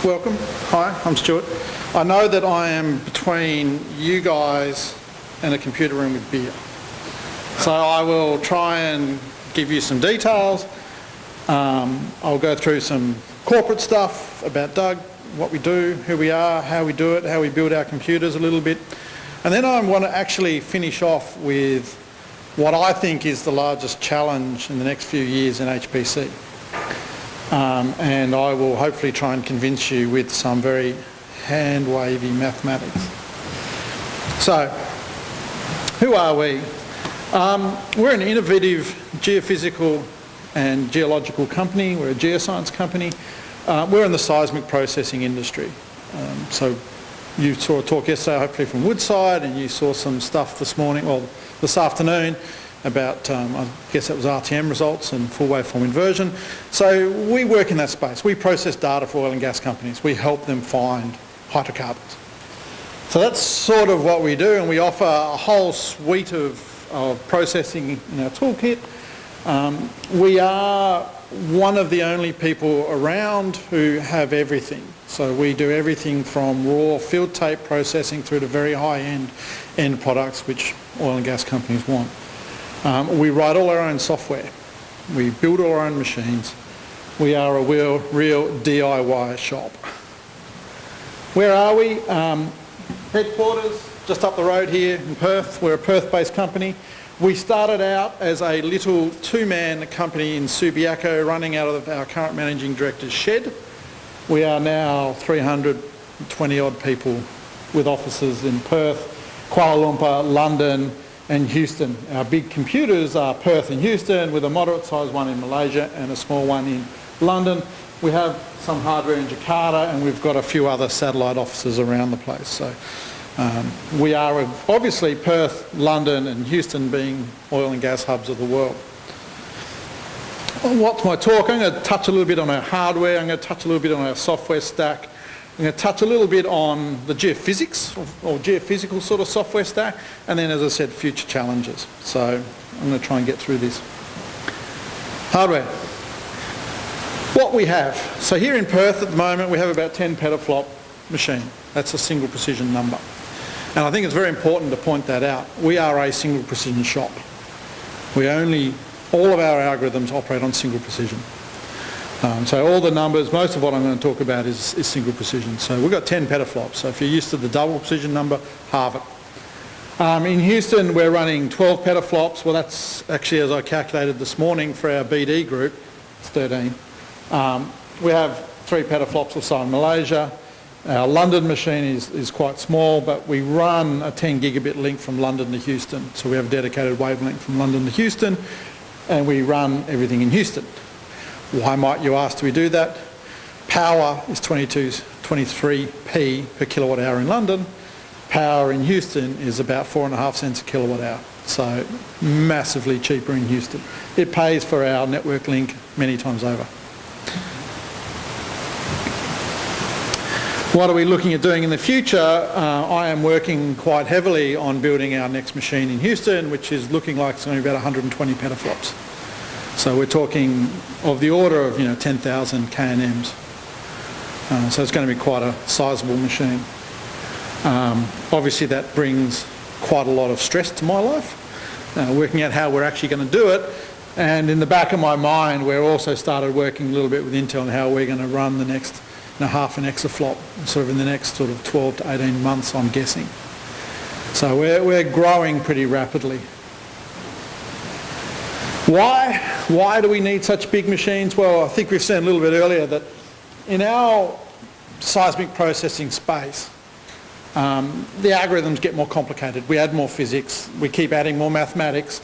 Welcome. Hi, I'm Stuart. I know that I am between you guys and a computer room with beer. So I will try and give you some details. I'll go through some corporate stuff about Doug, what we do, who we are, how we do it, how we build our computers a little bit. And then I want to actually finish off with what I think is the largest challenge in the next few years in HPC. And I will hopefully try and convince you with some very hand-wavy mathematics. So, who are we? We're an innovative geophysical and geological company. We're a geoscience company. We're in the seismic processing industry. So you saw a talk yesterday, hopefully from Woodside, and you saw some stuff this morning, well, this afternoon, about, I guess that was RTM results and full waveform inversion. So we work in that space. We process data for oil and gas companies. We help them find hydrocarbons. So that's sort of what we do, and we offer a whole suite of processing in our toolkit. We are one of the only people around who have everything. So we do everything from raw field tape processing through to very high-end end products which oil and gas companies want. We write all our own software. We build all our own machines. We are a real DIY shop. Where are we? Headquarters, just up the road here in Perth. We're a Perth-based company. We started out as a little two-man company in Subiaco running out of our current managing director's shed. We are now 320 odd people with offices in Perth, Kuala Lumpur, London and Houston. Our big computers are Perth and Houston, with a moderate sized one in Malaysia and a small one in London. We have some hardware in Jakarta, and we've got a few other satellite offices around the place. So we are obviously Perth, London and Houston being oil and gas hubs of the world. What's my talk? I'm going to touch a little bit on our hardware. I'm going to touch a little bit on our software stack. I'm going to touch a little bit on the geophysics or geophysical sort of software stack, and then, as I said, future challenges. So I'm going to try and get through this. Hardware. What we have. So here in Perth at the moment we have about 10 petaflop machine. That's a single precision number. And I think it's very important to point that out. We are a single precision shop. All of our algorithms operate on single precision. So all the numbers, most of what I'm going to talk about is single precision. So we've got 10 petaflops. So if you're used to the double precision number, halve it. In Houston, we're running 12 petaflops. Well, that's actually, as I calculated this morning for our BD group, it's 13. We have 3 petaflops or so in Malaysia. Our London machine is quite small, but we run a 10 gigabit link from London to Houston. So we have a dedicated wavelength from London to Houston, and we run everything in Houston. Why might you ask do we do that? Power is 23p per kilowatt hour in London. Power in Houston is about 4.5 cents a kilowatt hour. So massively cheaper in Houston. It pays for our network link many times over. What are we looking at doing in the future? I am working quite heavily on building our next machine in Houston, which is looking like it's going to be about 120 petaflops. So we're talking of the order of 10,000 KNMs. So it's going to be quite a sizable machine. Obviously that brings quite a lot of stress to my life, working out how we're actually going to do it. And in the back of my mind, we're also started working a little bit with Intel on how we're going to run the next half an exaflop, sort of in the next sort of 12 to 18 months, I'm guessing. So we're growing pretty rapidly. Why do we need such big machines? Well, I think we've seen a little bit earlier that in our seismic processing space, the algorithms get more complicated. We add more physics, we keep adding more mathematics,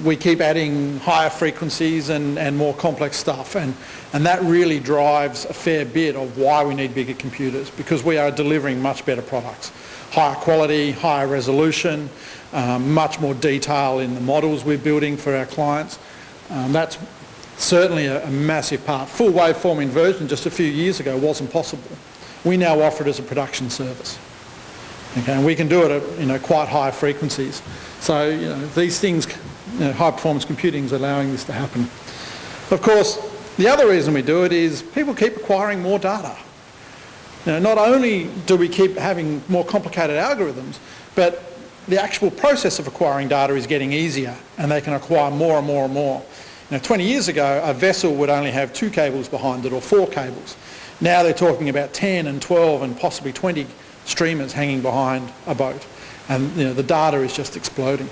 we keep adding higher frequencies and more complex stuff, and that really drives a fair bit of why we need bigger computers, because we are delivering much better products. Higher quality, higher resolution, much more detail in the models we're building for our clients. That's certainly a massive part. Full waveform inversion just a few years ago wasn't possible. We now offer it as a production service. Okay, and we can do it at quite high frequencies. So these things, high performance computing is allowing this to happen. Of course, the other reason we do it is people keep acquiring more data. Not only do we keep having more complicated algorithms, but the actual process of acquiring data is getting easier, and they can acquire more and more and more. 20 years ago, a vessel would only have 2 cables behind it, or 4 cables. Now they're talking about 10 and 12 and possibly 20 streamers hanging behind a boat, and the data is just exploding.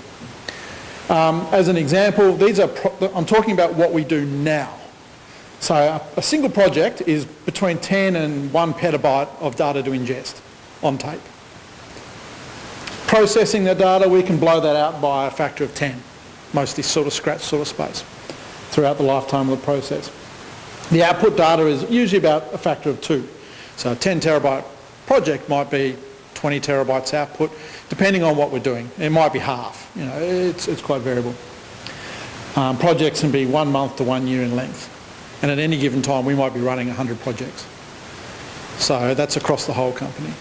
As an example, I'm talking about what we do now. So a single project is between 10 and 1 petabyte of data to ingest on tape. Processing the data, we can blow that out by a factor of 10, mostly sort of scratch sort of space throughout the lifetime of the process. The output data is usually about a factor of 2. So a 10 terabyte project might be 20 terabytes output, depending on what we're doing. It might be half, it's quite variable. Projects can be 1 month to 1 year in length. And at any given time, we might be running 100 projects. So that's across the whole company.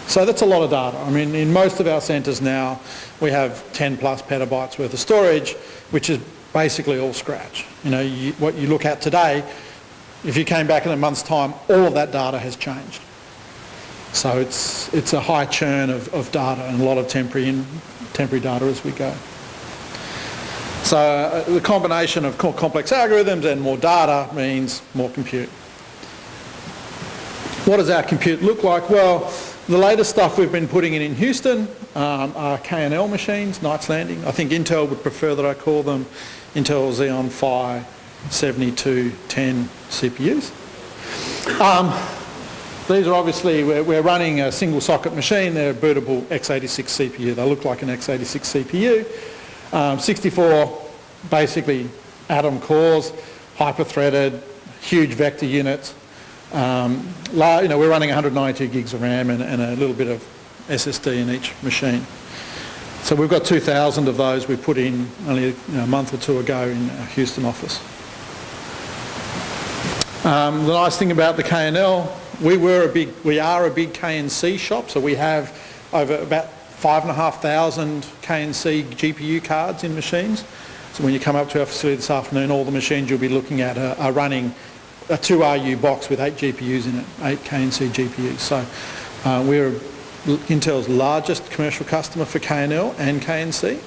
So that's a lot of data. I mean, in most of our centres now, we have 10 plus petabytes worth of storage, which is basically all scratch. What you look at today, if you came back in a month's time, all of that data has changed. So it's a high churn of data and a lot of temporary data as we go. So the combination of complex algorithms and more data means more compute. What does our compute look like? Well, the latest stuff we've been putting in Houston are KNL machines, Knights Landing. I think Intel would prefer that I call them Intel Xeon Phi 7210 CPUs. These are obviously, we're running a single socket machine. They're a bootable x86 CPU. They look like an x86 CPU. 64 basically atom cores, hyper-threaded, huge vector units. We're running 192 gigs of RAM and a little bit of SSD in each machine. So we've got 2,000 of those we put in only a month or two ago in our Houston office. The nice thing about the KNL, we are a big KNC shop, so we have over about 5,500 KNC GPU cards in machines. So when you come up to our facility this afternoon, all the machines you'll be looking at are running a 2RU box with 8 GPUs in it, 8 KNC GPUs. So we're Intel's largest commercial customer for KNL and KNC.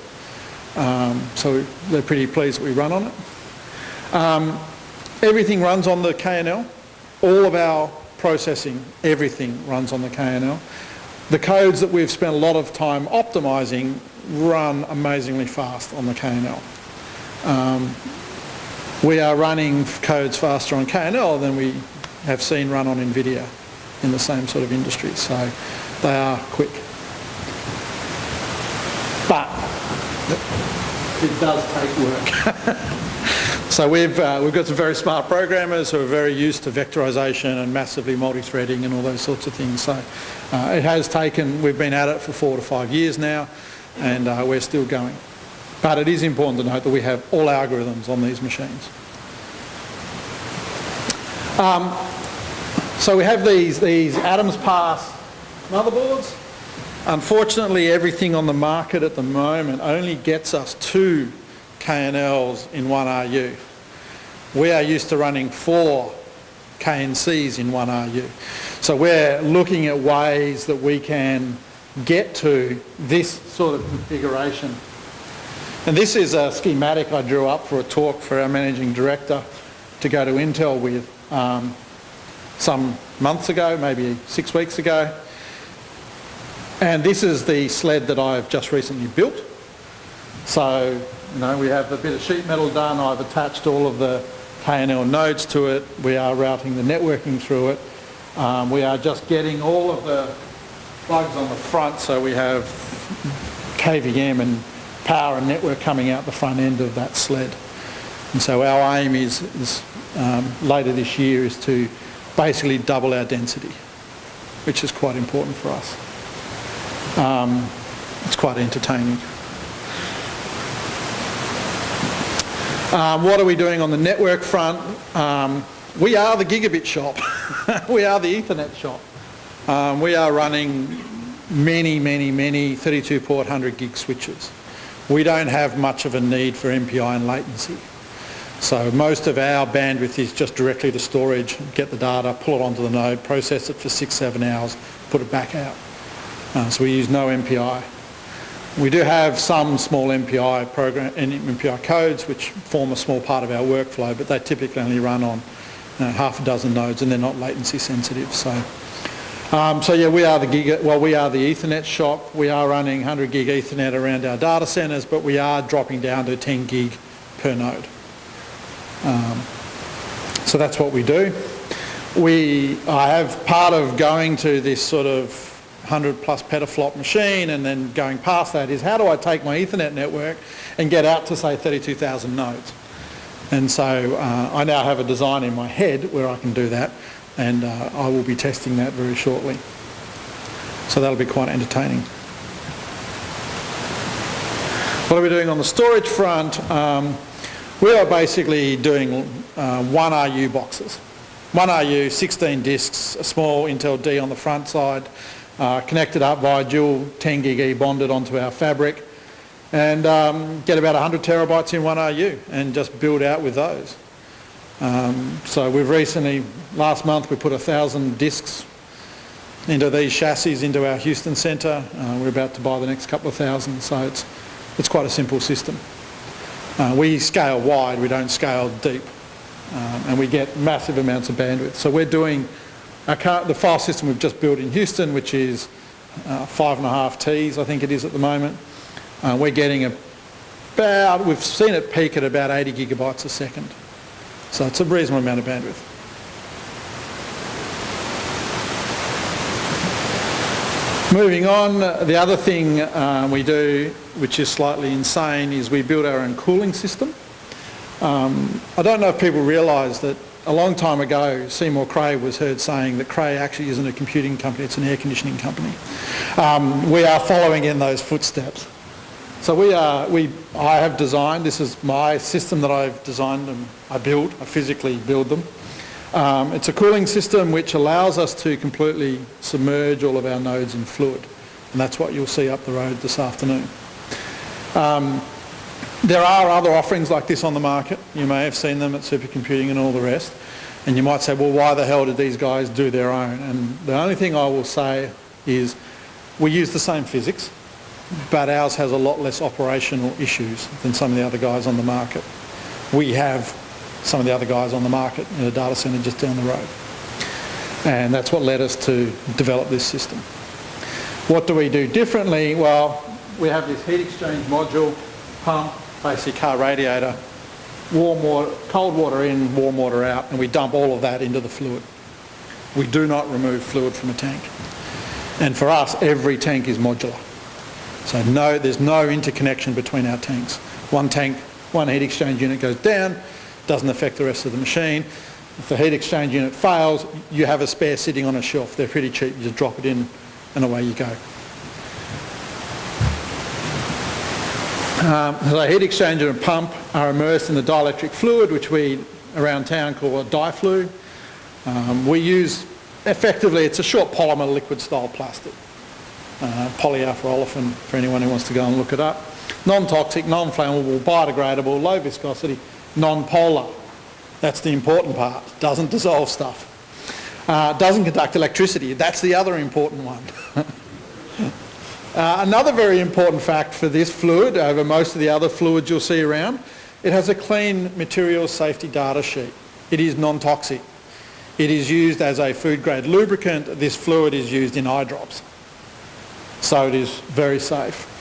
So they're pretty pleased that we run on it. Everything runs on the KNL. All of our processing, everything runs on the KNL. The codes that we've spent a lot of time optimizing run amazingly fast on the KNL. We are running codes faster on KNL than we have seen run on NVIDIA in the same sort of industry, so they are quick. But it does take work. So we've got some very smart programmers who are very used to vectorization and massively multi-threading and all those sorts of things. So it has taken, we've been at it for 4 to 5 years now, and we're still going. But it is important to note that we have all algorithms on these machines. So we have these Atoms Pass motherboards. Unfortunately, everything on the market at the moment only gets us 2 KNLs in 1RU. We are used to running 4 KNCs in 1RU. So we're looking at ways that we can get to this sort of configuration. And this is a schematic I drew up for a talk for our managing director to go to Intel with some months ago, maybe 6 weeks ago. And this is the sled that I've just recently built. So, we have a bit of sheet metal done. I've attached all of the KNL nodes to it. We are routing the networking through it. We are just getting all of the plugs on the front, so we have KVM and power and network coming out the front end of that sled. And so our aim is later this year is to basically double our density, which is quite important for us. It's quite entertaining. What are we doing on the network front? We are the gigabit shop. We are the Ethernet shop. We are running many 32 port 100 gig switches. We don't have much of a need for MPI and latency. So most of our bandwidth is just directly to storage, get the data, pull it onto the node, process it for 6-7 hours, put it back out. So we use no MPI. We do have some small MPI program and MPI codes which form a small part of our workflow, but they typically only run on half a dozen nodes and they're not latency sensitive. So yeah, we are the Ethernet shop. We are running 100 gig Ethernet around our data centres, but we are dropping down to 10 gig per node. So that's what we do. I have part of going to this sort of 100 plus petaflop machine and then going past that is how do I take my Ethernet network and get out to say 32,000 nodes. And so I now have a design in my head where I can do that, and I will be testing that very shortly. So that'll be quite entertaining. What are we doing on the storage front? We are basically doing 1 RU boxes. 1 RU, 16 disks, a small Intel D on the front side, connected up via dual 10 gig E bonded onto our fabric, and get about 100 terabytes in 1 RU and just build out with those. So we've recently, last month, we put 1,000 disks into these chassis into our Houston centre. We're about to buy the next couple of thousand, so it's quite a simple system. We scale wide, we don't scale deep, and we get massive amounts of bandwidth. So we're doing the file system we've just built in Houston, which is 5.5 Ts, I think it is at the moment. We're getting we've seen it peak at about 80 gigabytes a second. So it's a reasonable amount of bandwidth. Moving on, the other thing we do, which is slightly insane, is we build our own cooling system. I don't know if people realise that a long time ago Seymour Cray was heard saying that Cray actually isn't a computing company, it's an air conditioning company. We are following in those footsteps. So I have designed, this is my system that I've designed and I physically build them. It's a cooling system which allows us to completely submerge all of our nodes in fluid, and that's what you'll see up the road this afternoon. There are other offerings like this on the market. You may have seen them at supercomputing and all the rest, and you might say, well, why the hell did these guys do their own? And the only thing I will say is we use the same physics, but ours has a lot less operational issues than some of the other guys on the market. We have some of the other guys on the market in a data centre just down the road. And that's what led us to develop this system. What do we do differently? Well, we have this heat exchange module, pump, basic car radiator, warm water, cold water in, warm water out, and we dump all of that into the fluid. We do not remove fluid from a tank. And for us, every tank is modular. So there's no interconnection between our tanks. One tank, one heat exchange unit goes down, doesn't affect the rest of the machine. If the heat exchange unit fails, you have a spare sitting on a shelf. They're pretty cheap. You just drop it in and away you go. The heat exchanger and pump are immersed in the dielectric fluid, which we around town call a diflu. We use, effectively, it's a short polymer liquid style plastic. Polyalpha olefin, for anyone who wants to go and look it up. Non-toxic, non-flammable, biodegradable, low viscosity, non-polar. That's the important part. Doesn't dissolve stuff. Doesn't conduct electricity. That's the other important one. Another very important fact for this fluid, over most of the other fluids you'll see around, it has a clean materials safety data sheet. It is non-toxic. It is used as a food-grade lubricant. This fluid is used in eye drops. So it is very safe.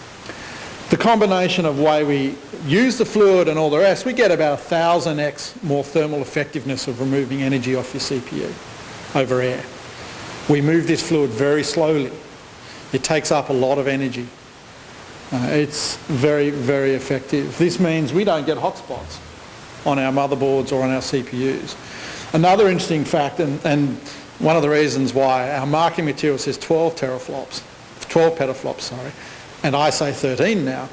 The combination of way we use the fluid and all the rest, we get about 1,000x more thermal effectiveness of removing energy off your CPU over air. We move this fluid very slowly. It takes up a lot of energy. It's very, very effective. This means we don't get hotspots on our motherboards or on our CPUs. Another interesting fact, and one of the reasons why our marketing material says 12 petaflops, and I say 13 now,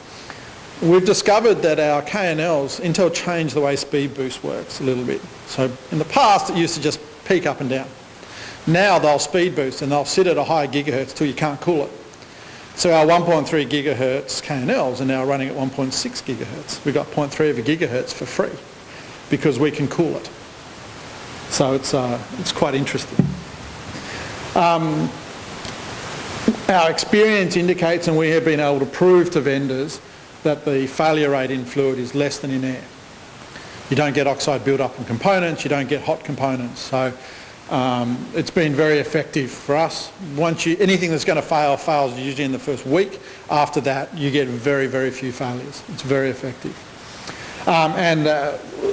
we've discovered that our KNLs, Intel changed the way speed boost works a little bit. So in the past it used to just peak up and down. Now they'll speed boost and they'll sit at a higher gigahertz till you can't cool it. So our 1.3 gigahertz KNLs are now running at 1.6 gigahertz. We've got 0.3 of a gigahertz for free because we can cool it. So it's quite interesting. Our experience indicates, and we have been able to prove to vendors, that the failure rate in fluid is less than in air. You don't get oxide build-up in components, you don't get hot components. So it's been very effective for us. Anything that's going to fail, fails usually in the first week. After that, you get very, very few failures. It's very effective.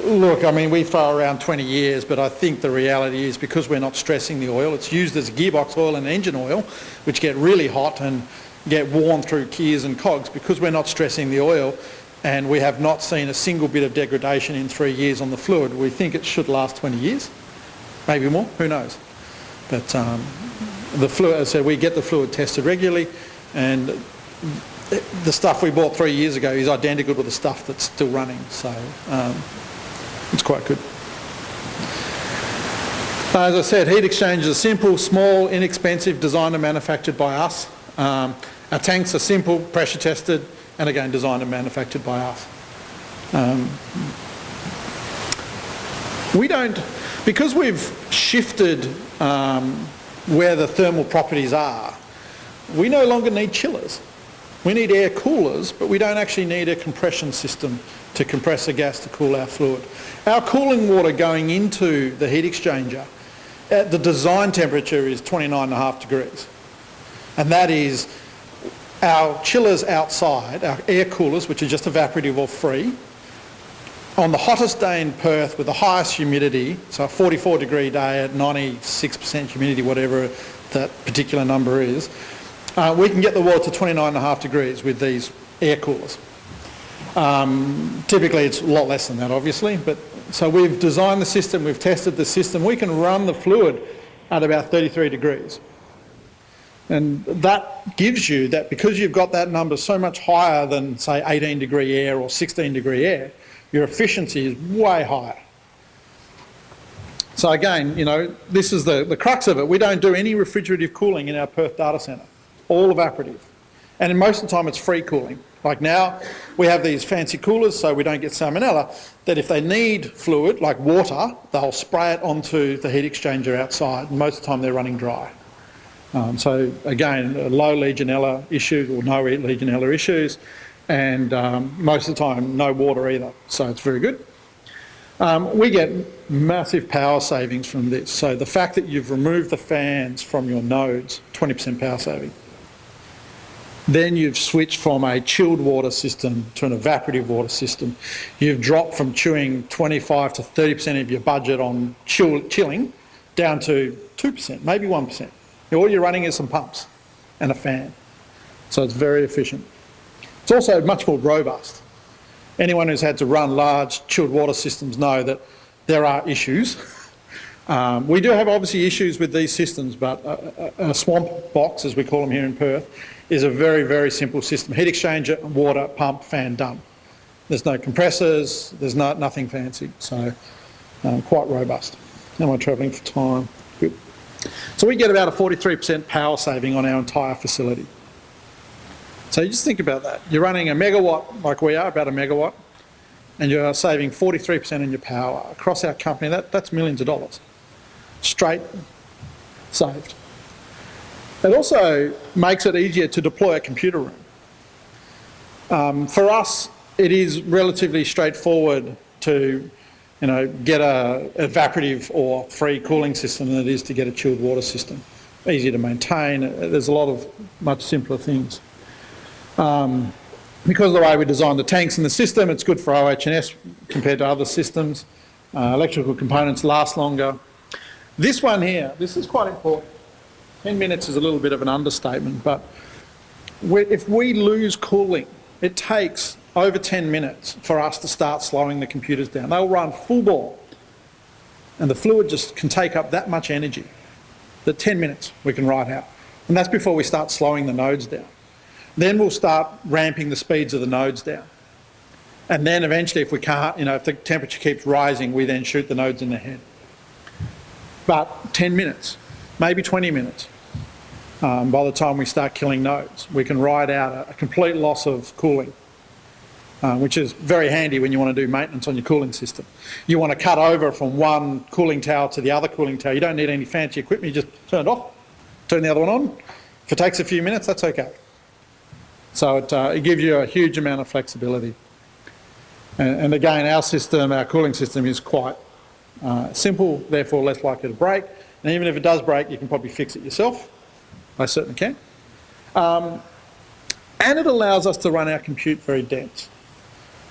Look, I mean, we throw around 20 years, but I think the reality is because we're not stressing the oil, it's used as gearbox oil and engine oil, which get really hot and get worn through gears and cogs. Because we're not stressing the oil and we have not seen a single bit of degradation in 3 years on the fluid, we think it should last 20 years, maybe more, who knows. But the fluid, as I said, we get the fluid tested regularly, and the stuff we bought 3 years ago is identical to the stuff that's still running, so it's quite good. As I said, heat exchangers are simple, small, inexpensive, designed and manufactured by us. Our tanks are simple, pressure tested, and again designed and manufactured by us. Because we've shifted where the thermal properties are, we no longer need chillers. We need air coolers, but we don't actually need a compression system to compress the gas to cool our fluid. Our cooling water going into the heat exchanger, at the design temperature is 29.5 degrees. And that is our chillers outside, our air coolers, which are just evaporative or free. On the hottest day in Perth with the highest humidity, so a 44 degree day at 96% humidity, whatever that particular number is, we can get the water to 29.5 degrees with these air coolers. Typically it's a lot less than that, obviously, but so we've designed the system, we've tested the system, we can run the fluid at about 33 degrees. And that gives you that, because you've got that number so much higher than, say, 18 degree air or 16 degree air, your efficiency is way higher. So again, you know, this is the crux of it. We don't do any refrigerative cooling in our Perth data centre. All evaporative. And in most of the time it's free cooling. Like now, we have these fancy coolers so we don't get salmonella, that if they need fluid, like water, they'll spray it onto the heat exchanger outside. Most of the time they're running dry. So again, low Legionella issues or no Legionella issues, and most of the time no water either. So it's very good. We get massive power savings from this. So the fact that you've removed the fans from your nodes, 20% power saving. Then you've switched from a chilled water system to an evaporative water system. You've dropped from chewing 25 to 30% of your budget on chilling down to 2%, maybe 1%. All you're running is some pumps and a fan. So it's very efficient. It's also much more robust. Anyone who's had to run large chilled water systems know that there are issues. We do have obviously issues with these systems, but a swamp box, as we call them here in Perth, is a very, very simple system. Heat exchanger, water, pump, fan, done. There's no compressors, there's nothing fancy, so quite robust. Am I travelling for time? Good. So we get about a 43% power saving on our entire facility. So you just think about that. You're running a megawatt, like we are, about a megawatt, and you're saving 43% in your power. Across our company, that's millions of dollars. Straight saved. It also makes it easier to deploy a computer room. For us, it is relatively straightforward to, you know, get a evaporative or free cooling system than it is to get a chilled water system. Easier to maintain. There's a lot of much simpler things. Because of the way we designed the tanks in the system, it's good for OH&S compared to other systems. Electrical components last longer. This one here, this is quite important. 10 minutes is a little bit of an understatement, but if we lose cooling, it takes over 10 minutes for us to start slowing the computers down. They'll run full bore, and the fluid just can take up that much energy that 10 minutes we can write out. And that's before we start slowing the nodes down. Then we'll start ramping the speeds of the nodes down. And then eventually, if we can't, you know, if the temperature keeps rising, we then shoot the nodes in the head. But 10 minutes, maybe 20 minutes, by the time we start killing nodes, we can ride out a complete loss of cooling. which is very handy when you want to do maintenance on your cooling system. You want to cut over from one cooling tower to the other cooling tower. You don't need any fancy equipment, you just turn it off, turn the other one on. If it takes a few minutes, that's okay. So it gives you a huge amount of flexibility. And again, our system, our cooling system is quite simple, therefore less likely to break. And even if it does break, you can probably fix it yourself. I certainly can. And it allows us to run our compute very dense.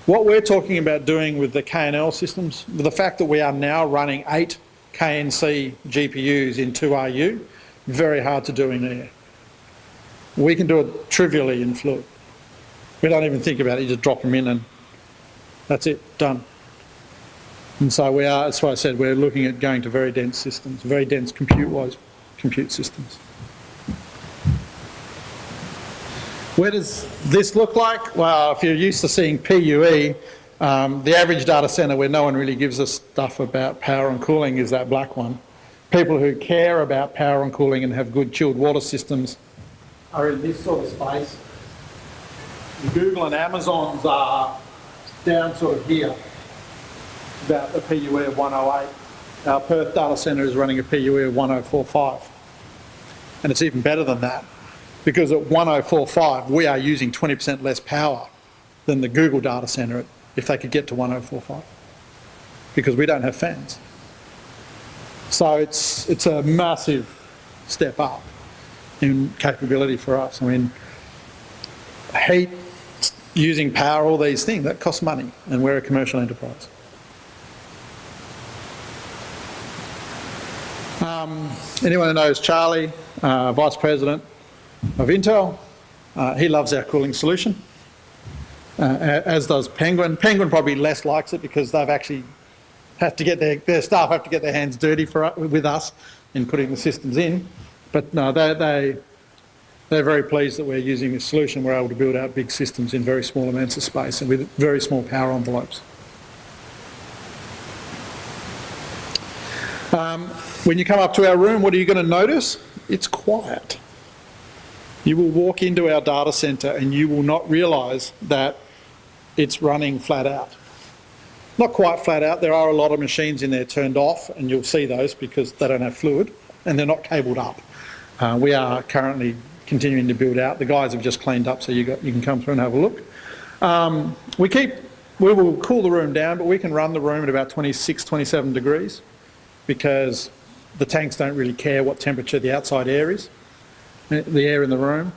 What we're talking about doing with the KNL systems, with the fact that we are now running 8 KNC GPUs in 2RU, very hard to do in air. We can do it trivially in fluid. We don't even think about it, you just drop them in and that's it, done. And so we are, that's why I said we're looking at going to very dense systems, very dense compute-wise compute systems. Where does this look like? Well, if you're used to seeing PUE, the average data centre where no one really gives us stuff about power and cooling is that black one. People who care about power and cooling and have good chilled water systems are in this sort of space. Google and Amazon's are down sort of here, about a PUE of 108. Our Perth data centre is running a PUE of 1045. And it's even better than that, because at 1045 we are using 20% less power than the Google data centre if they could get to 1045, because we don't have fans. So it's a massive step up in capability for us. I mean, heat, using power, all these things, that costs money, and we're a commercial enterprise. Anyone who knows Charlie, Vice President of Intel, he loves our cooling solution, as does Penguin. Penguin probably less likes it because they've actually have to get their staff have to get their hands dirty with us in putting the systems in. But no, they're very pleased that we're using this solution. We're able to build out big systems in very small amounts of space and with very small power envelopes. When you come up to our room, what are you going to notice? It's quiet. You will walk into our data centre and you will not realise that it's running flat out. Not quite flat out. There are a lot of machines in there turned off, and you'll see those because they don't have fluid and they're not cabled up. We are currently continuing to build out. The guys have just cleaned up, so you can come through and have a look. We will cool the room down, but we can run the room at about 26, 27 degrees because the tanks don't really care what temperature the outside air is, the air in the room.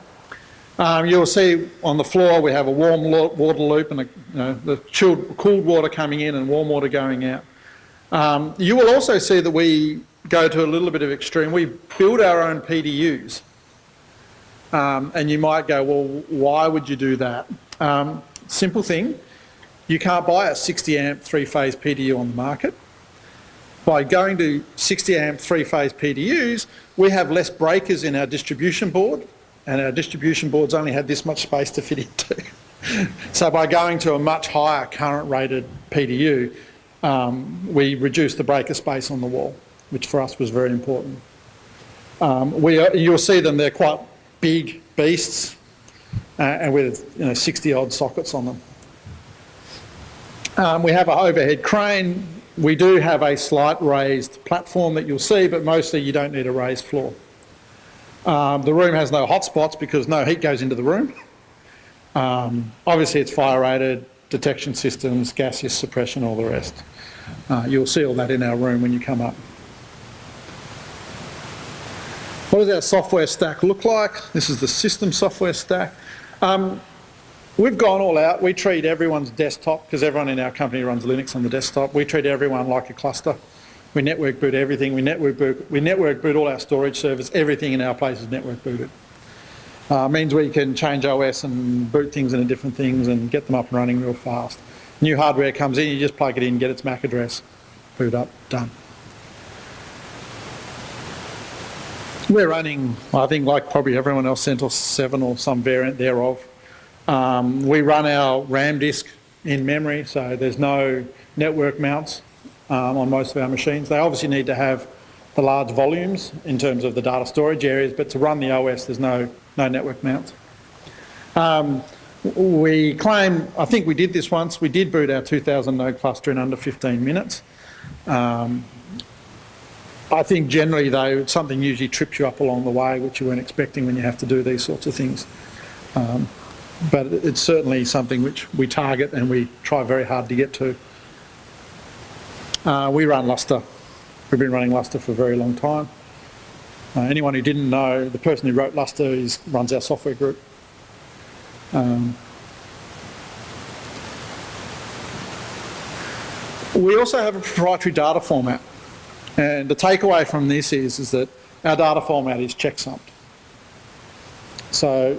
You'll see on the floor we have a warm water loop and the cooled water coming in and warm water going out. You will also see that we go to a little bit of extreme. We build our own PDUs. And you might go, well, why would you do that? Simple thing, you can't buy a 60 amp 3-phase PDU on the market. By going to 60 amp 3-phase PDUs, we have less breakers in our distribution board, and our distribution boards only had this much space to fit into. So by going to a much higher current rated PDU, we reduced the breaker space on the wall, which for us was very important. You'll see them, they're quite big beasts, and with 60 odd sockets on them. We have an overhead crane. We do have a slight raised platform that you'll see, but mostly you don't need a raised floor. The room has no hotspots because no heat goes into the room. Obviously it's fire rated, detection systems, gaseous suppression, all the rest. You'll see all that in our room when you come up. What does our software stack look like? This is the system software stack. We've gone all out. We treat everyone's desktop, because everyone in our company runs Linux on the desktop. We treat everyone like a cluster. We network boot everything. We network boot all our storage servers. Everything in our place is network booted. Means we can change OS and boot things into different things and get them up and running real fast. New hardware comes in, you just plug it in, get its MAC address, boot up, done. We're running, I think like probably everyone else, CentOS 7 or some variant thereof. We run our RAM disk in memory, so there's no network mounts on most of our machines. They obviously need to have the large volumes in terms of the data storage areas, but to run the OS there's no network mounts. We claim, I think we did this once, we did boot our 2,000 node cluster in under 15 minutes. I think generally though, something usually trips you up along the way, which you weren't expecting when you have to do these sorts of things. But it's certainly something which we target and we try very hard to get to. We run Lustre. We've been running Lustre for a very long time. Anyone who didn't know, the person who wrote Lustre runs our software group. We also have a proprietary data format, and the takeaway from this is that our data format is checksummed. So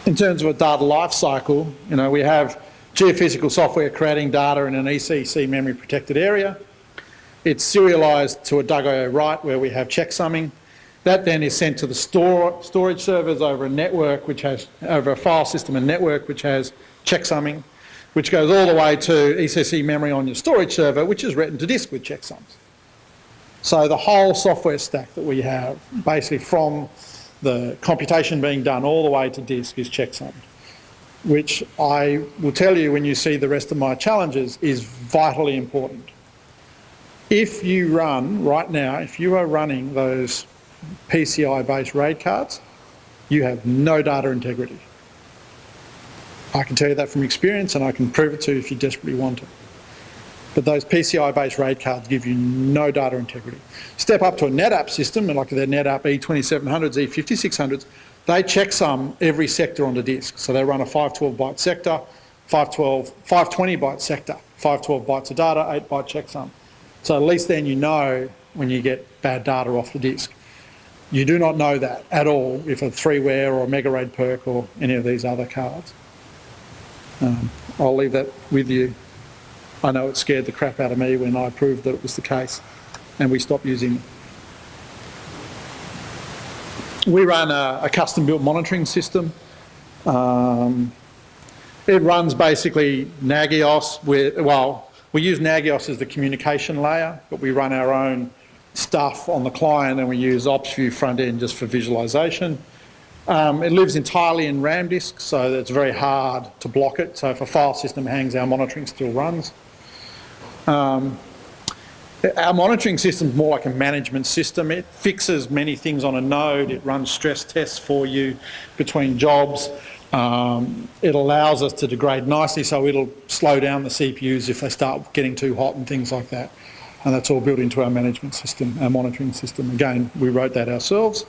in terms of a data lifecycle, we have geophysical software creating data in an ECC memory protected area. It's serialised to a DownUnder write where we have checksumming. That then is sent to the storage servers over a network which has, over a file system and network which has checksumming, which goes all the way to ECC memory on your storage server, which is written to disk with checksums. So the whole software stack that we have, basically from the computation being done all the way to disk, is checksummed, which I will tell you when you see the rest of my challenges is vitally important. If you run, right now, if you are running those PCI-based RAID cards, you have no data integrity. I can tell you that from experience, and I can prove it to you if you desperately want to. But those PCI-based RAID cards give you no data integrity. Step up to a NetApp system, and like their NetApp E2700s, E5600s, they checksum every sector on the disk. So they run a 512-byte sector, 520-byte sector, 512 bytes of data, 8-byte checksum. So at least then you know when you get bad data off the disk. You do not know that at all if a 3-ware or a Mega RAID perk or any of these other cards. I'll leave that with you. I know it scared the crap out of me when I proved that it was the case and we stopped using it. We run a custom-built monitoring system. It runs basically Nagios with, well, we use Nagios as the communication layer, but we run our own stuff on the client and we use OpsView front end just for visualization. It lives entirely in RAM disk, so it's very hard to block it. So if a file system hangs, our monitoring still runs. Our monitoring system is more like a management system. It fixes many things on a node. It runs stress tests for you between jobs. It allows us to degrade nicely, so it'll slow down the CPUs if they start getting too hot and things like that. And that's all built into our management system, our monitoring system. Again, we wrote that ourselves.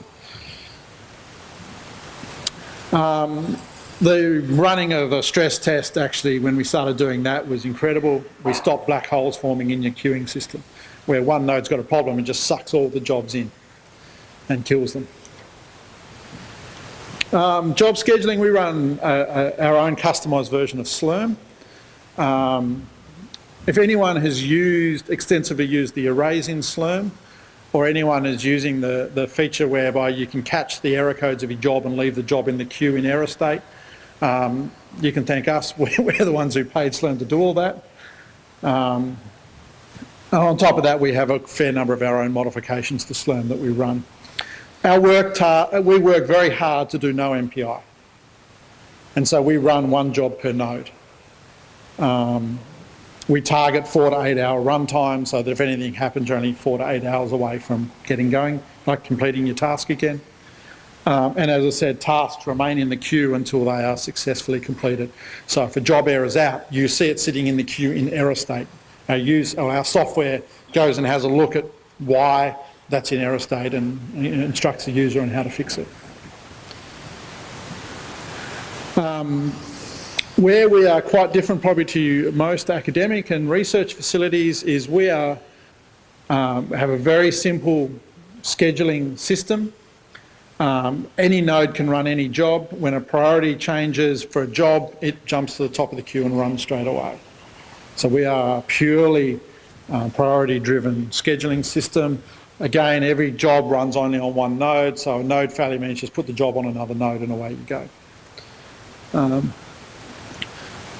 The running of a stress test, actually, when we started doing that was incredible. We stopped black holes forming in your queuing system, where one node's got a problem and just sucks all the jobs in and kills them. Job scheduling, we run our own customised version of Slurm. If anyone has extensively used the arrays in Slurm, or anyone is using the feature whereby you can catch the error codes of your job and leave the job in the queue in error state, you can thank us. We're the ones who paid Slurm to do all that. And on top of that, we have a fair number of our own modifications to Slurm that we run. We work very hard to do no MPI. And so we run one job per node. We target 4 to 8 hour runtime so that if anything happens, you're only 4 to 8 hours away from getting going, like completing your task again. And as I said, tasks remain in the queue until they are successfully completed. So if a job errors out, you see it sitting in the queue in error state. Our software goes and has a look at why that's in error state and instructs the user on how to fix it. Where we are quite different probably to most academic and research facilities is we have a very simple scheduling system. Any node can run any job. When a priority changes for a job, it jumps to the top of the queue and runs straight away. So we are a purely priority-driven scheduling system. Again, every job runs only on one node, so a node failure means just put the job on another node and away you go.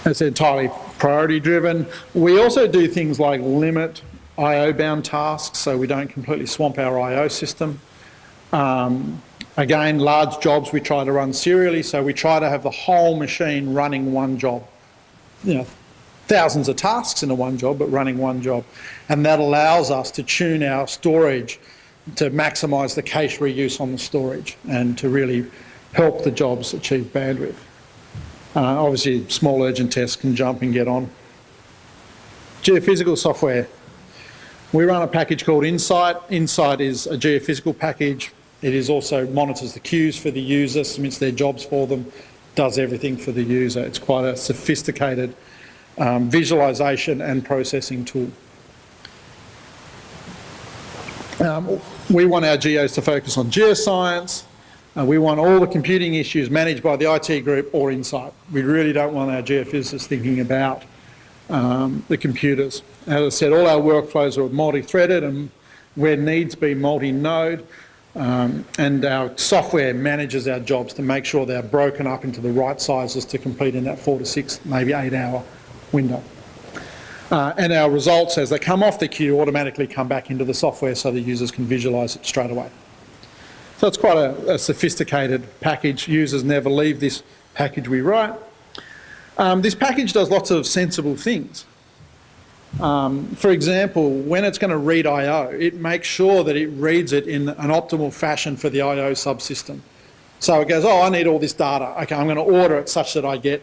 It's entirely priority-driven. We also do things like limit I/O bound tasks, so we don't completely swamp our I/O system. Again, large jobs we try to run serially, so we try to have the whole machine running one job. You know, thousands of tasks in a one job, but running one job. And that allows us to tune our storage to maximise the cache reuse on the storage and to really help the jobs achieve bandwidth. Obviously, small urgent tests can jump and get on. Geophysical software. We run a package called Insight. Insight is a geophysical package. It is also monitors the queues for the user, submits their jobs for them, does everything for the user. It's quite a sophisticated visualisation and processing tool. We want our geos to focus on geoscience. We want all the computing issues managed by the IT group or Insight. We really don't want our geophysicists thinking about the computers. As I said, all our workflows are multi-threaded and where needs be multi-node. And our software manages our jobs to make sure they're broken up into the right sizes to complete in that 4 to 6, maybe 8 hour window. And our results as they come off the queue automatically come back into the software so the users can visualise it straight away. So it's quite a sophisticated package. Users never leave this package we write. This package does lots of sensible things. For example, when it's going to read I/O, it makes sure that it reads it in an optimal fashion for the I/O subsystem. So it goes, oh, I need all this data. Okay, I'm going to order it such that I get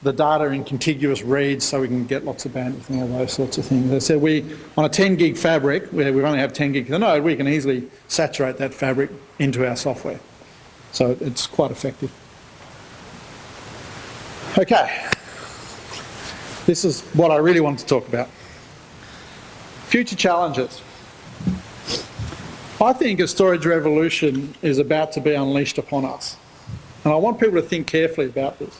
the data in contiguous reads so we can get lots of bandwidth and all those sorts of things. As I said, on a 10 gig fabric, where we only have 10 gig per node, we can easily saturate that fabric into our software. So it's quite effective. Okay. This is what I really want to talk about. Future challenges. I think a storage revolution is about to be unleashed upon us. And I want people to think carefully about this.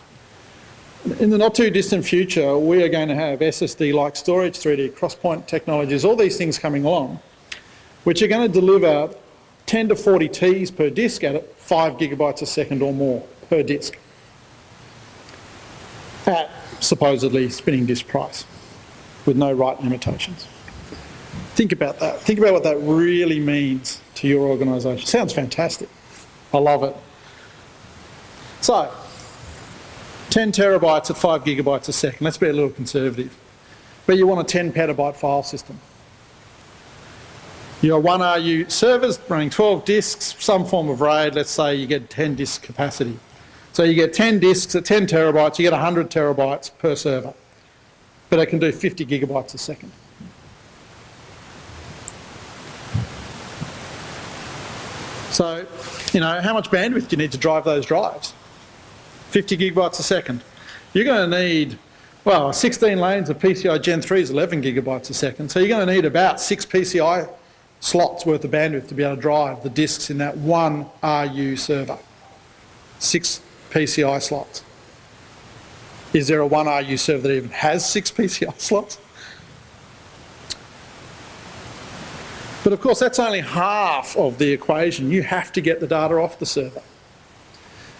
In the not too distant future, we are going to have SSD-like storage, 3D cross-point technologies, all these things coming along, which are going to deliver 10 to 40 Ts per disk at 5 gigabytes a second or more per disk at supposedly spinning disk price with no write limitations. Think about that. Think about what that really means to your organisation. Sounds fantastic. I love it. So, 10 terabytes at 5 gigabytes a second. Let's be a little conservative. But you want a 10 petabyte file system. Your 1RU servers running 12 disks, some form of RAID. Let's say you get 10 disk capacity. So you get 10 disks at 10 terabytes, you get 100 terabytes per server. But it can do 50 gigabytes a second. So, you know, how much bandwidth do you need to drive those drives? 50 gigabytes a second. You're going to need, well, 16 lanes of PCI Gen 3 is 11 gigabytes a second. So you're going to need about 6 PCI slots worth of bandwidth to be able to drive the disks in that one RU server. 6 PCI slots. Is there a 1RU server that even has 6 PCI slots? But of course, that's only half of the equation. You have to get the data off the server.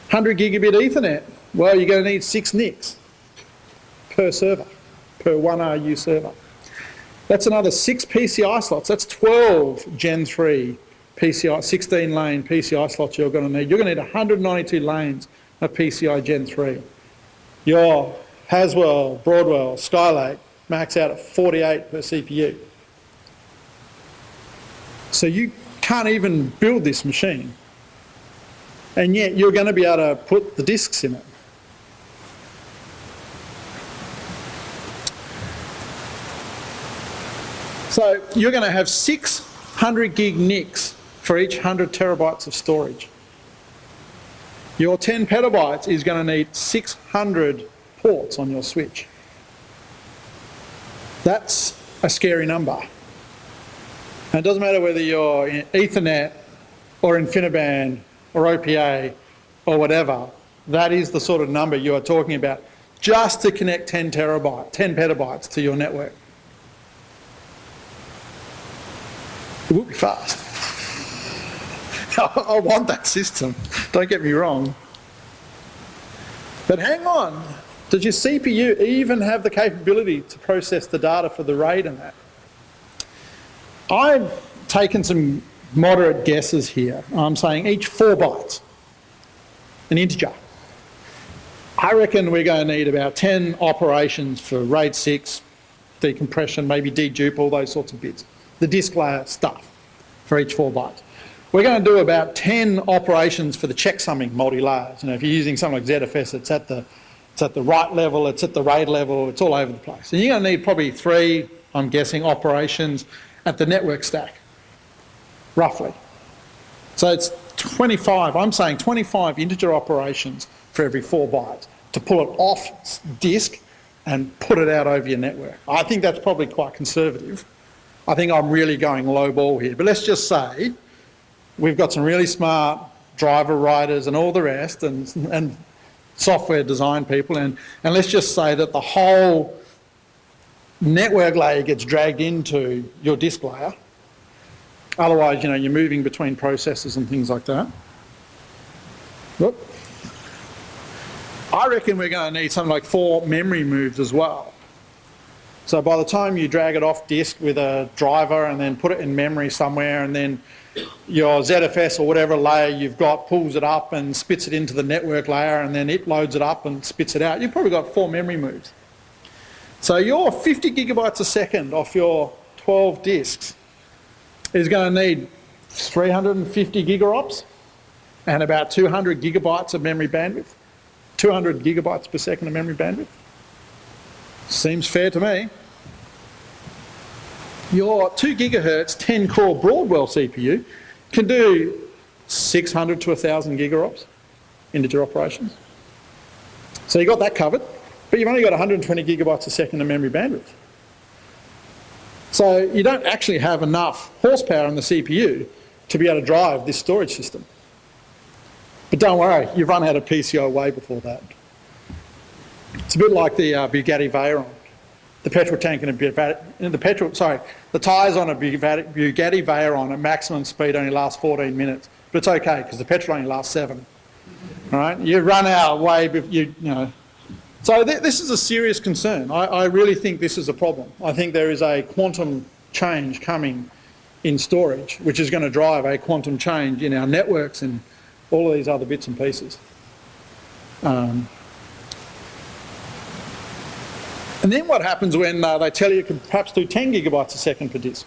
100 gigabit Ethernet, well, you're going to need 6 NICs per server, per 1RU server. That's another 6 PCI slots. That's 12 Gen 3 PCI, 16 lane PCI slots you're going to need. You're going to need 192 lanes of PCI Gen 3. Your Haswell, Broadwell, Skylake max out at 48 per CPU. So you can't even build this machine. And yet you're going to be able to put the disks in it. So you're going to have 600 gig NICs for each 100 terabytes of storage. Your 10 petabytes is going to need 600 ports on your switch. That's a scary number. And it doesn't matter whether you're in Ethernet or InfiniBand or OPA or whatever, that is the sort of number you are talking about just to connect 10 petabytes to your network. It will be fast. I want that system, don't get me wrong. But hang on, does your CPU even have the capability to process the data for the RAID and that? I've taken some moderate guesses here. I'm saying each 4 bytes, an integer. I reckon we're going to need about 10 operations for RAID 6, decompression, maybe dedupe, all those sorts of bits. The disk layer stuff for each 4 bytes. We're going to do about 10 operations for the checksumming multi-layers. You know, if you're using something like ZFS, it's at the write level, it's at the RAID level, it's all over the place. And you're going to need probably 3, I'm guessing, operations at the network stack, roughly. So it's 25, I'm saying 25 integer operations for every 4 bytes to pull it off disk and put it out over your network. I think that's probably quite conservative. I think I'm really going low ball here. But let's just say we've got some really smart driver writers and all the rest and software design people, and let's just say that the whole network layer gets dragged into your disk layer. Otherwise, you know, you're moving between processors and things like that. Whoop. I reckon we're going to need something like 4 memory moves as well. So by the time you drag it off disk with a driver and then put it in memory somewhere, and then your ZFS or whatever layer you've got pulls it up and spits it into the network layer, and then it loads it up and spits it out, you've probably got 4 memory moves. So your 50 gigabytes a second off your 12 disks is going to need 350 gigaops and about 200 gigabytes of memory bandwidth. 200 gigabytes per second of memory bandwidth. Seems fair to me. Your 2 gigahertz 10 core Broadwell CPU can do 600 to 1,000 gigaops integer operations. So you got that covered, but you've only got 120 gigabytes a second of memory bandwidth. So you don't actually have enough horsepower in the CPU to be able to drive this storage system. But don't worry, you've run out of PCI way before that. It's a bit like the Bugatti Veyron. The petrol tank in a the tyres on a Bugatti Veyron at maximum speed only last 14 minutes. But it's okay, because the petrol only lasts 7. All right? You run out way, you know. So this is a serious concern. I really think this is a problem. I think there is a quantum change coming in storage, which is going to drive a quantum change in our networks and all of these other bits and pieces. And then what happens when they tell you can perhaps do 10 gigabytes a second per disk?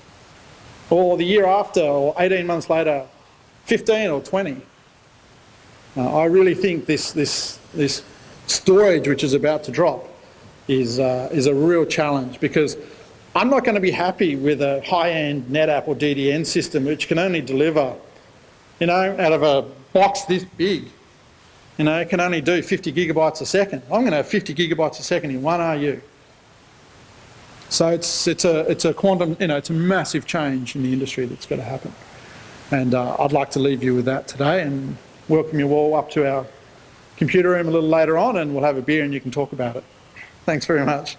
Or the year after, or 18 months later, 15 or 20? I really think this storage which is about to drop is a real challenge, because I'm not going to be happy with a high-end NetApp or DDN system which can only deliver, you know, out of a box this big, you know, it can only do 50 gigabytes a second. I'm going to have 50 gigabytes a second in 1 RU. So it's a quantum, you know, it's a massive change in the industry that's going to happen. And I'd like to leave you with that today and welcome you all up to our computer room a little later on, and we'll have a beer and you can talk about it. Thanks very much.